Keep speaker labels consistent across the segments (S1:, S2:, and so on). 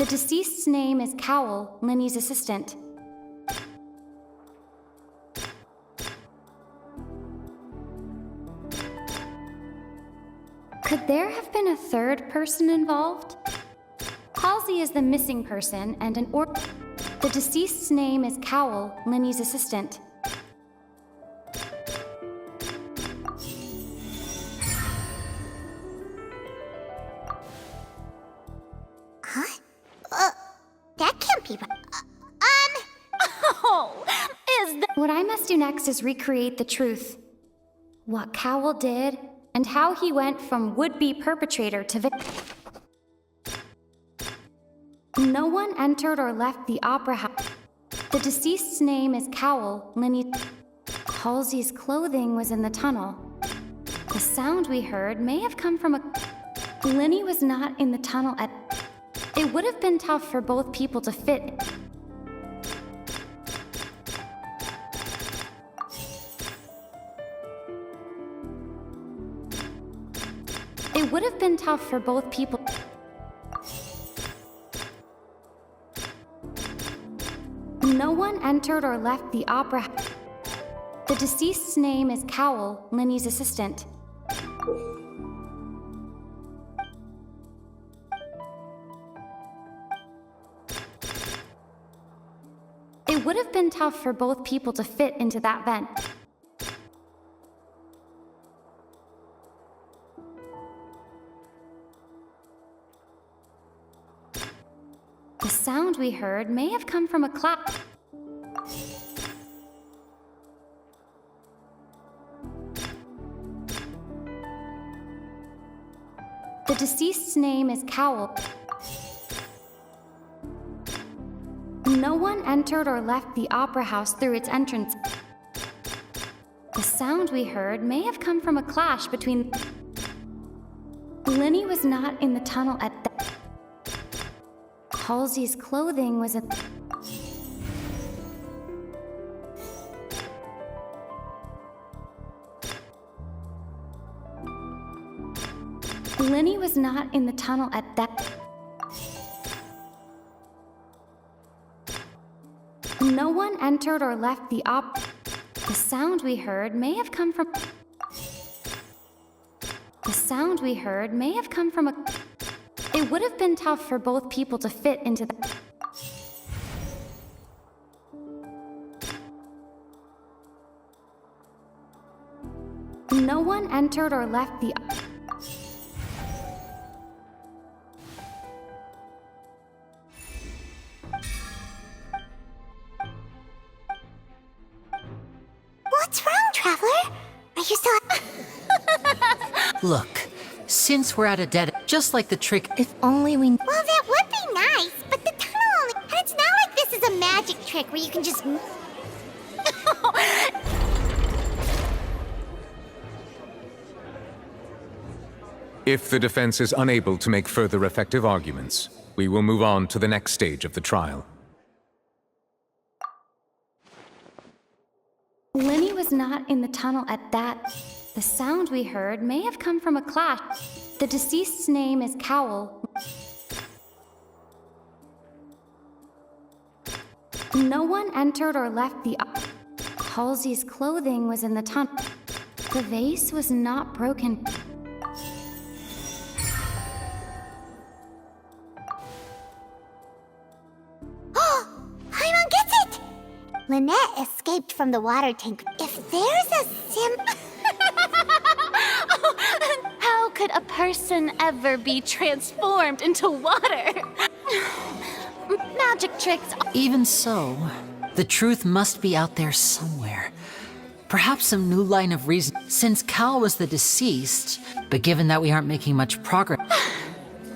S1: The deceased's name is Cowl, Linny's assistant. Could there have been a third person involved? Halsey is the missing person and the deceased's name is Cowl, Linny's assistant.
S2: Huh? That can't be right.
S3: Oh, is that...
S1: What I must do next is recreate the truth. What Cowl did, and how he went from would-be perpetrator to victim. No one entered or left the opera house. The deceased's name is Cowl, Linny. Halsey's clothing was in the tunnel. The sound we heard may have come from a... Linny was not in the tunnel at... It would have been tough for both people to fit. It would have been tough for both people. No one entered or left the opera. The deceased's name is Cowl, Linny's assistant. It would have been tough for both people to fit into that vent. The sound we heard may have come from a clap. The deceased's name is Cowl. No one entered or left the opera house through its entrance. The sound we heard may have come from a clash between... Linny was not in the tunnel at that. Halsey's clothing was at... Linny was not in the tunnel at that... No one entered or left the The sound we heard may have come from... The sound we heard may have come from a... It would have been tough for both people to fit into the... No one entered or left the...
S2: What's wrong, Traveler? Are you still...
S4: Look, since we're at a dead... Just like the trick,
S2: If only we... Well, that would be nice, but the tunnel only... And it's not like this is a magic trick where you can just...
S5: If the defense is unable to make further effective arguments, we will move on to the next stage of the trial.
S1: Linny was not in the tunnel at that... The sound we heard may have come from a clash. The deceased's name is Cowl. No one entered or left the... Halsey's clothing was in the tunnel. The vase was not broken.
S2: Paimon gets it! Lynette escaped from the water tank. If there's a
S3: How could a person ever be transformed into water? Magic tricks...
S4: even so, the truth must be out there somewhere. Perhaps some new line of reason, since Cal was the deceased, but given that we aren't making much progress...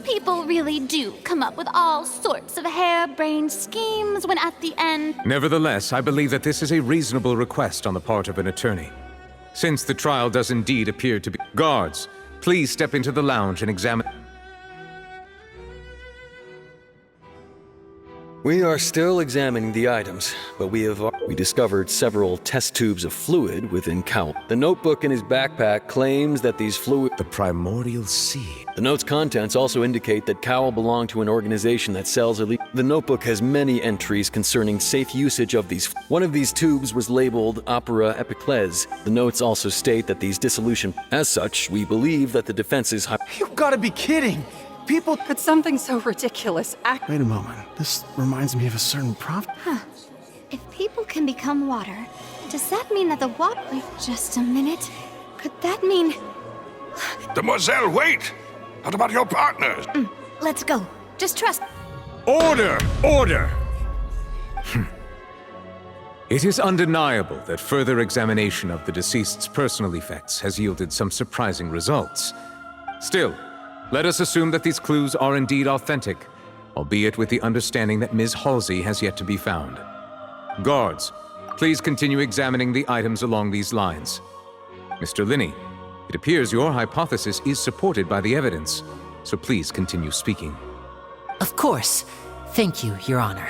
S3: People really do come up with all sorts of harebrained schemes when at the end...
S5: Nevertheless, I believe that this is a reasonable request on the part of an attorney. Since the trial does indeed appear to be... Guards, please step into the lounge and examine...
S6: We are still examining the items, but we discovered several test tubes of fluid within Cowl. The notebook in his backpack claims that these fluid...
S5: The primordial seed.
S6: The note's contents also indicate that Cowl belonged to an organization that sells elite... The notebook has many entries concerning safe usage of these... One of these tubes was labeled Opera Epiclese. The notes also state that these dissolution... As such, we believe that the defense is...
S7: You gotta be kidding! People...
S8: Could something so ridiculous act?
S7: Wait a moment. This reminds me of a certain prophet.
S2: If people can become water, does that mean that the water... Wait just a minute. Could that mean...
S9: Demoiselle, wait! What about your partners?
S2: Let's go. Just trust...
S5: Order! Order! It is undeniable that further examination of the deceased's personal effects has yielded some surprising results. Still, let us assume that these clues are indeed authentic, albeit with the understanding that Ms. Halsey has yet to be found. Guards, please continue examining the items along these lines. Mr. Linney, it appears your hypothesis is supported by the evidence, so please continue speaking.
S4: Of course. Thank you, Your Honor.